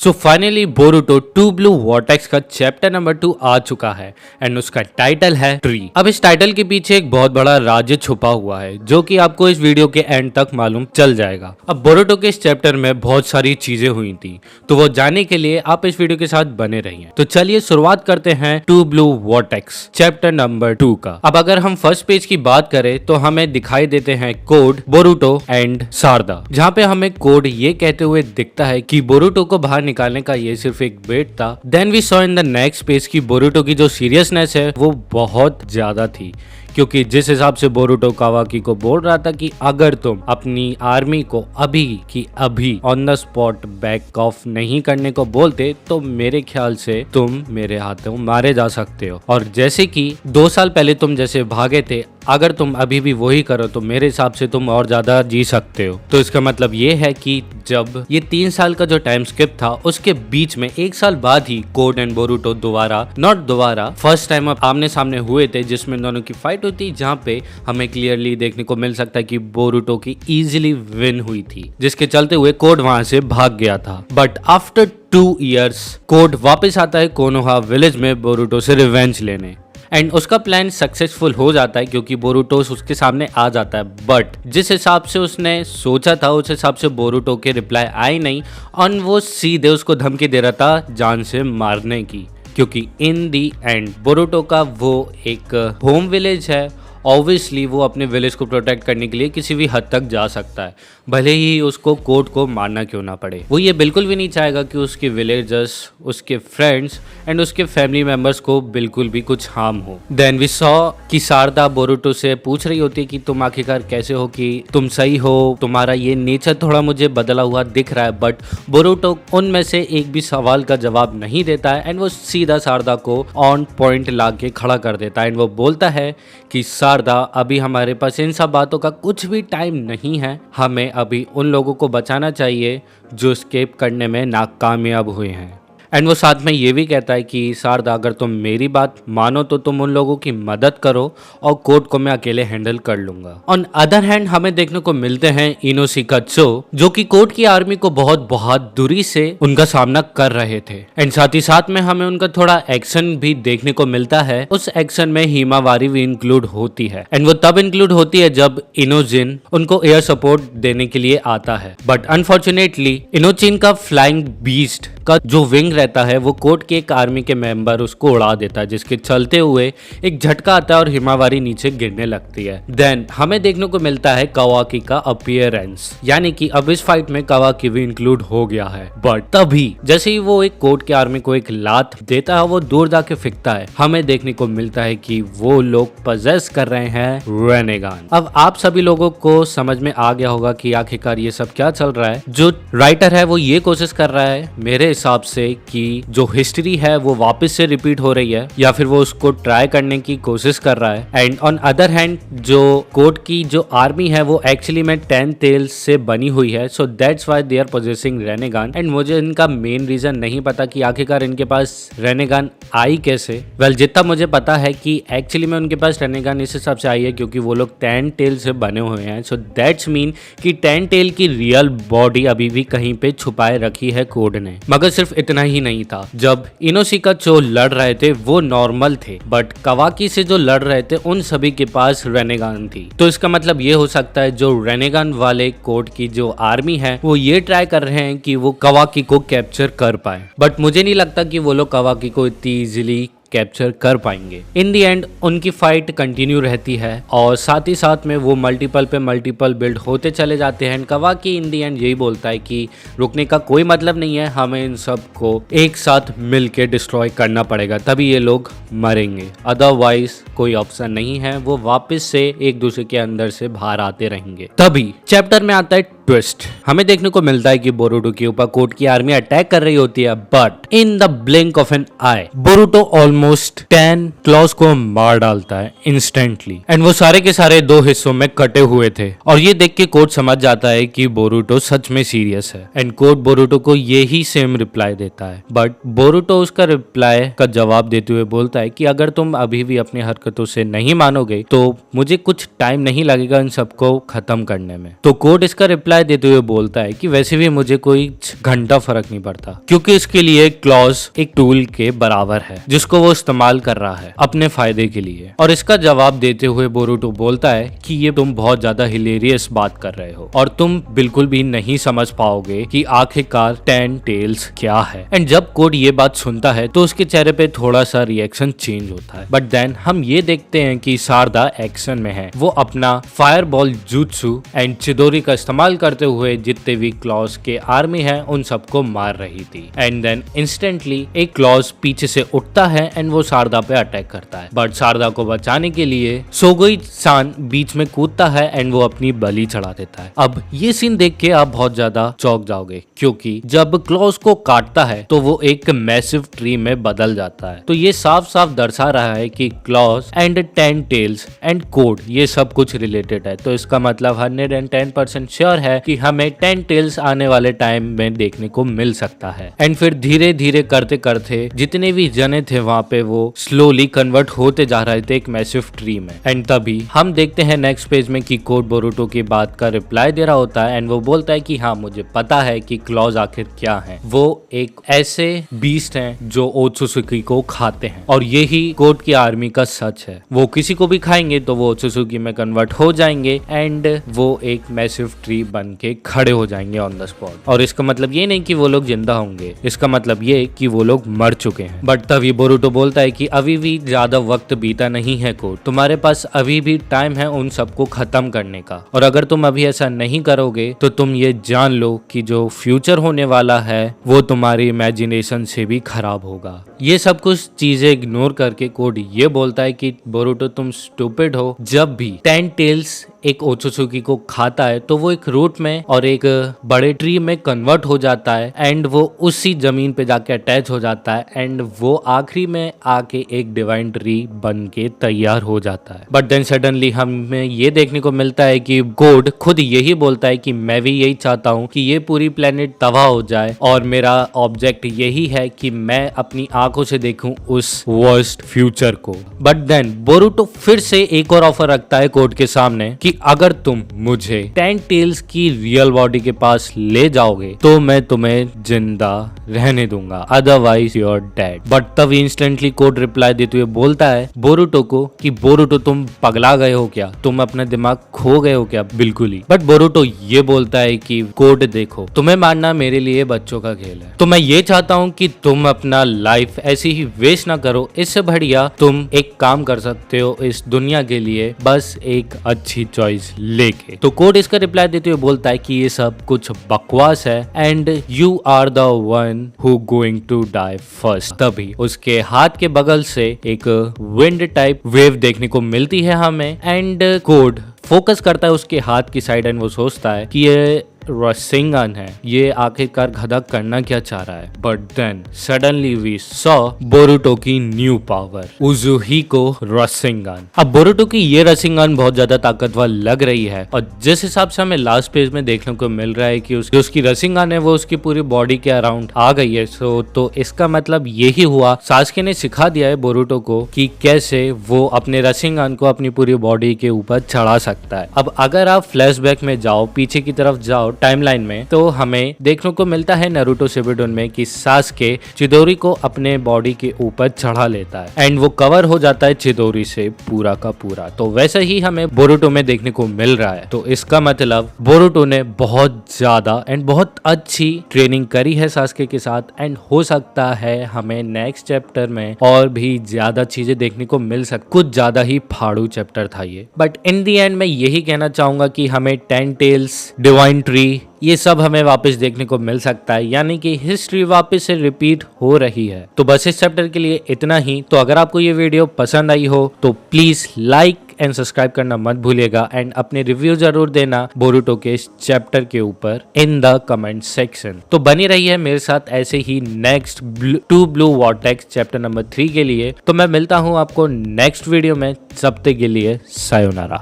सो finally Boruto two blue vortex का chapter number 2 आ चुका है एंड उसका टाइटल है ट्री। अब इस टाइटल के पीछे एक बहुत बड़ा राज्य छुपा हुआ है जो कि आपको इस वीडियो के एंड तक मालूम चल जाएगा। अब बोरुटो के इस चैप्टर में बहुत सारी चीजें हुई थी, तो वो जानने के लिए आप इस वीडियो के साथ बने रहिए। तो चलिए शुरुआत करते हैं two blue vortex chapter number 2 का। अब अगर हम फर्स्ट पेज की बात करें तो हमें दिखाई देते हैं कोड, बोरुटो एंड सारदा, जहाँ पे हमें कोड ये कहते हुए दिखता है कि बोरुटो को बाहर निकालने का ये सिर्फ एक बेट था। Then we saw in the next page की बोरुटो की जो सीरियसनेस है वो बहुत ज्यादा थी, क्योंकि जिस हिसाब से बोरुटो कावाकी को बोल रहा था कि अगर तुम अपनी आर्मी को अभी की अभी on the spot back of नहीं करने को बोलते तो मेरे ख्याल से तुम मेरे हाथों मारे जा सकते हो, और जैसे कि 2 साल पहले तुम जैसे भागे थे अगर तुम अभी भी वही करो तो मेरे हिसाब से तुम और ज्यादा जी सकते हो। तो इसका मतलब ये है कि जब ये 3 साल का जो टाइम स्किप था उसके बीच में 1 साल बाद ही कोड एंड बोरुटो दोबारा फर्स्ट टाइम आमने सामने हुए थे, जिसमें दोनों की फाइट हुई थी, जहाँ पे हमें क्लियरली देखने को मिल सकता है कि बोरुटो की इजीली विन हुई थी, जिसके चलते हुए कोड वहां से भाग गया था। बट आफ्टर 2 इयर्स कोड वापस आता है कोनोहा विलेज में बोरुटो से रिवेंज लेने, एंड उसका प्लान सक्सेसफुल हो जाता है क्योंकि बोरुटो उसके सामने आ जाता है। बट जिस हिसाब से उसने सोचा था उस हिसाब से बोरुटो के रिप्लाई आई नहीं, और वो सीधे उसको धमकी दे रहा था जान से मारने की, क्योंकि इन दी एंड बोरुटो का वो एक होम विलेज है। ऑब्वियसली वो अपने विलेज को प्रोटेक्ट करने के लिए किसी भी हद तक जा सकता है, भले ही उसको कोड को मारना क्यों ना पड़े। वो ये बिल्कुल भी नहीं चाहेगा कि उसके विलेजर्स, उसके फ्रेंड्स एंड उसके फैमिली मेंबर्स को बिल्कुल भी कुछ हार्म हो। देन वी सॉ कि सारदा बोरुटो से पूछ रही होती है कि तुम आखिरकार कैसे हो, कि तुम सही हो, तुम्हारा ये नेचर थोड़ा मुझे बदला हुआ दिख रहा है। बट बोरुटो उनमें से एक भी सवाल का जवाब नहीं देता है, एंड वो सीधा सारदा को ऑन पॉइंट ला के खड़ा कर देता है, एंड वो बोलता है कि सारदा अभी हमारे पास इन सब बातों का कुछ भी टाइम नहीं है, हमें अभी उन लोगों को बचाना चाहिए जो स्केप करने में नाकामयाब हुए हैं। एंड वो साथ में ये भी कहता है कि सारदा अगर तुम मेरी बात मानो तो तुम उन लोगों की मदद करो और कोड को मैं अकेले हैंडल कर लूंगा। ऑन अदर हैंड हमें देखने को मिलते हैं इनोशिकात्सु, जो कि कोड की आर्मी को बहुत बहादुरी से उनका सामना कर रहे थे, एंड साथ ही साथ में हमें उनका थोड़ा एक्शन भी देखने को मिलता है। उस एक्शन में हिमावारी भी इंक्लूड होती है, एंड वो तब इंक्लूड होती है जब इनोजिन उनको एयर सपोर्ट देने के लिए आता है। बट अनफॉर्चुनेटली इनोजिन का फ्लाइंग बीस्ट का जो विंग रहता है वो कोड के एक आर्मी के मेंबर उसको उड़ा देता है, जिसके चलते हुए एक झटका आता है और हिमावारी नीचे गिरने लगती है। देन हमें देखने को मिलता है कावाकी का अपीयरेंस, यानी कि अब इस फाइट में कावाकी भी इंक्लूड हो गया है। बट तभी जैसे ही वो एक कोड के आर्मी को एक लात देता है, वो दूर जाके फेंकता है, हमें देखने को मिलता है कि वो लोग पजेस कर रहे हैं रेनेगान। अब आप सभी लोगों को समझ में आ गया होगा कि आखिरकार ये सब क्या चल रहा है। जो राइटर है वो ये कोशिश कर रहा है मेरे हिसाब से कि जो हिस्ट्री है वो वापस से रिपीट हो रही है, या फिर वो उसको ट्राई करने की कोशिश कर रहा है। एंड ऑन अदर हैंड जो कोड की जो आर्मी है वो एक्चुअली में 10 टेल्स से बनी हुई है, so that's why they are possessing रेनेगान। एंड मुझे इनका मेन रीजन नहीं पता कि आखिरकार इनके पास रेनेगान आई कैसे। वेल जितना मुझे पता है कि एक्चुअली में उनके पास रेनेगान इस हिसाब से आई है क्योंकि वो लोग 10 टेल से बने हुए हैं, सो दैट्स मीन कि 10 टेल की रियल बॉडी अभी भी कहीं पे छुपाए रखी है कोड ने। मगर सिर्फ इतना ही नहीं था, जब इनोशिकात्सु लड़ रहे थे वो नॉर्मल थे, बट कावाकी से जो लड़ रहे थे उन सभी के पास रेनेगान थी। तो इसका मतलब ये हो सकता है जो रेनेगान वाले कोड की जो आर्मी है वो ये ट्राई कर रहे हैं कि वो कावाकी को कैप्चर कर पाए, बट मुझे नहीं लगता कि वो लोग कावाकी को इतनी इजीली कैप्चर कर पाएंगे। इन दी एंड उनकी फाइट कंटिन्यू रहती है और साथ ही साथ में वो मल्टीपल पे मल्टीपल बिल्ड होते चले जाते हैं। कावाकी इन दी एंड यही बोलता है कि रुकने का कोई मतलब नहीं है, हमें इन सब को एक साथ मिलके डिस्ट्रॉय करना पड़ेगा, तभी ये लोग मरेंगे, अदरवाइज कोई ऑप्शन नहीं है, वो वापस से एक दूसरे के अंदर से बाहर आते रहेंगे। तभी चैप्टर में आता है ट्विस्ट। हमें देखने को मिलता है कि बोरुटो के ऊपर कोड की आर्मी अटैक कर रही होती है, but in the blink of an eye Boruto almost 10 claws को मार डालता है इंस्टेंटली, एंड वो सारे के सारे 2 हिस्सों में कटे हुए थे। और ये देख के कोड समझ जाता है कि बोरुटो सच में सीरियस है, एंड कोड बोरुटो को यही सेम रिप्लाई देता है। बट बोरुटो उसका रिप्लाई का जवाब देते हुए बोलता है कि अगर तुम अभी भी अपनी हरकतों से नहीं मानोगे तो मुझे कुछ टाइम नहीं लगेगा इन सबको खत्म करने में। तो कोड इसका रिप्लाई रिप्लाई देते हुए बोलता है कि वैसे भी मुझे कोई घंटा फर्क नहीं पड़ता, क्योंकि इसके लिए क्लॉज एक टूल के बराबर है जिसको वो इस्तेमाल कर रहा है अपने फायदे के लिए। और इसका जवाब देते हुए बोरुटो बोलता है कि ये तुम बहुत ज्यादा हिलेरियस बात कर रहे हो और तुम बिल्कुल भी नहीं समझ पाओगे कि आखिरकार 10 टेल्स क्या है। एंड जब कोड ये बात सुनता है तो उसके चेहरे पे थोड़ा सा रिएक्शन चेंज होता है, बट देन हम ये देखते हैं कि सारदा एक्शन में है। वो अपना फायरबॉल जुत्सु एंड चिदोरी का इस्तेमाल करते हुए जितने भी क्लॉज के आर्मी है उन सबको मार रही थी। एंड देन इंस्टेंटली एक क्लॉज पीछे से उठता है एंड वो सारदा पे अटैक करता है, बट सारदा को बचाने के लिए सोगोई सान बीच में कूदता है एंड वो अपनी बलि चढ़ा देता है। अब ये सीन देख के आप बहुत ज्यादा चौंक जाओगे, क्योंकि जब क्लॉज को काटता है तो वो एक मैसिव ट्री में बदल जाता है। तो ये साफ साफ दर्शा रहा है कि claws and 10 tails and Code ये सब कुछ रिलेटेड है। तो इसका मतलब 110% श्योर है कि हमें 10 टेल्स आने वाले टाइम में देखने को मिल सकता है। एंड फिर धीरे धीरे करते करते जितने भी जने थे वहां पे वो स्लोली कन्वर्ट होते जा रहे थे एक मैसिव ट्री में। एंड तभी हम देखते हैं नेक्स्ट पेज में कि कोड बोरुटो की बात का रिप्लाई दे रहा होता है एंड वो बोलता है कि हाँ मुझे पता है कि क्लॉज आखिर क्या है। वो एक ऐसे बीस्ट हैं जो ओत्सुसुकी को खाते हैं और यही कोड की आर्मी का सच है। वो किसी को भी खाएंगे तो वो ओत्सुसुकी में कन्वर्ट हो जाएंगे एंड वो एक मैसिव ट्री बन के खड़े हो जाएंगे ऑन द स्पॉट। और इसका मतलब ये नहीं कि वो लोग जिंदा होंगे, इसका मतलब ये कि वो लोग मर चुके हैं। बट तभी बोरुटो बोलता है कि अभी भी ज्यादा वक्त बीता नहीं है कोड, तुम्हारे पास अभी भी टाइम है उन सबको खत्म करने का, और अगर तुम अभी ऐसा नहीं करोगे तो तुम ये जान लो कि जो फ्यूचर होने वाला है वो तुम्हारी इमेजिनेशन से भी खराब होगा। ये सब कुछ चीजें इग्नोर करके कोड ये बोलता है कि बोरुटो तुम स्टूपिड हो, जब भी 10 टेल्स एक ओत्सुसुकी को खाता है तो वो एक रूट में और एक बड़े ट्री में कन्वर्ट हो जाता है एंड वो उसी जमीन पे जाके अटैच हो जाता है एंड वो आखिरी में आके एक डिवाइन ट्री बन के तैयार हो जाता है। बट देन सडनली हमें ये देखने को मिलता है कि कोड खुद यही बोलता है कि मैं भी यही चाहता हूँ कि ये पूरी प्लेनेट तबाह हो जाए और मेरा ऑब्जेक्ट यही है कि मैं अपनी आंखों से देखूं उस वर्स्ट फ्यूचर को। बट देन बोरुटो फिर से एक और ऑफर रखता है कोड के सामने कि अगर तुम मुझे 10 टेल्स की रियल बॉडी के पास ले जाओगे तो मैं तुम्हें जिंदा रहने दूंगा, otherwise you are dead. But तब इंस्टेंटली कोड रिप्लाई देते हुए बोलता है बोरुटो को कि बोरुटो तुम पगला गए हो क्या, तुम अपना दिमाग खो गए हो क्या? बिल्कुल ही। बट बोरुटो ये बोलता है कि कोड देखो, तुम्हें मारना मेरे लिए बच्चों का खेल है, तो मैं ये चाहता हूँ कि तुम अपना लाइफ ऐसी ही वेस्ट ना करो, इससे बढ़िया तुम एक काम कर सकते हो इस दुनिया के लिए, बस एक अच्छी चॉइस लेके। तो कोड इसका रिप्लाई देते हुए बोलता है कि ये सब कुछ बकवास है and you are the one who going to die first. तभी उसके हाथ के बगल से एक विंड टाइप वेव देखने को मिलती है हमें एंड कोड फोकस करता है उसके हाथ की साइड एंड वो सोचता है कि ये रसिंगन है, ये आखिरकार गधा करना क्या चाह रहा है। But then suddenly we saw Boruto की न्यू पावर, उजुहिको रसिंगन। अब बोरुटो की ये रसिंगन बहुत ज्यादा ताकतवर लग रही है और जिस हिसाब से हमें लास्ट पेज में देखने को मिल रहा है कि उसकी रसिंगन है वो उसकी पूरी बॉडी के अराउंड आ गई है। तो इसका मतलब यही हुआ सास्के ने सिखा दिया है बोरुटो को कि कैसे वो अपने रसिंगन को अपनी पूरी बॉडी के ऊपर चढ़ा सकता है। अब अगर आप फ्लैशबैक में जाओ, पीछे की तरफ जाओ टाइमलाइन में, तो हमें देखने को मिलता है नारुतो शिपुडुन में कि सास्के चिदोरी को अपने बॉडी के ऊपर चढ़ा लेता है एंड वो कवर हो जाता है चिदोरी से पूरा का पूरा। तो वैसे ही हमें बोरुटो में देखने को मिल रहा है। तो इसका मतलब बोरुटो ने बहुत ज्यादा एंड बहुत अच्छी ट्रेनिंग करी है सास्के के साथ एंड हो सकता है हमें नेक्स्ट चैप्टर में और भी ज्यादा चीजें देखने को मिल सकती। कुछ ज्यादा ही फाड़ू चैप्टर था ये, बट इन दी एंड मैं यही कहना चाहूंगा कि हमें 10 टेल्स, डिवाइन ट्री, ये सब हमें वापस देखने को मिल सकता है, यानी कि हिस्ट्री वापस से रिपीट हो रही है। तो बस इस चैप्टर के लिए इतना ही। तो अगर आपको ये वीडियो पसंद आई हो तो प्लीज लाइक एंड सब्सक्राइब करना मत भूलिएगा एंड अपने रिव्यू जरूर देना बोरुटो के इस चैप्टर के ऊपर इन द कमेंट सेक्शन। तो बनी रही है मेरे साथ ऐसे ही next to blue vortex chapter number 3 के लिए। तो मैं मिलता हूँ आपको नेक्स्ट वीडियो में, तब तक के लिए सायोनारा।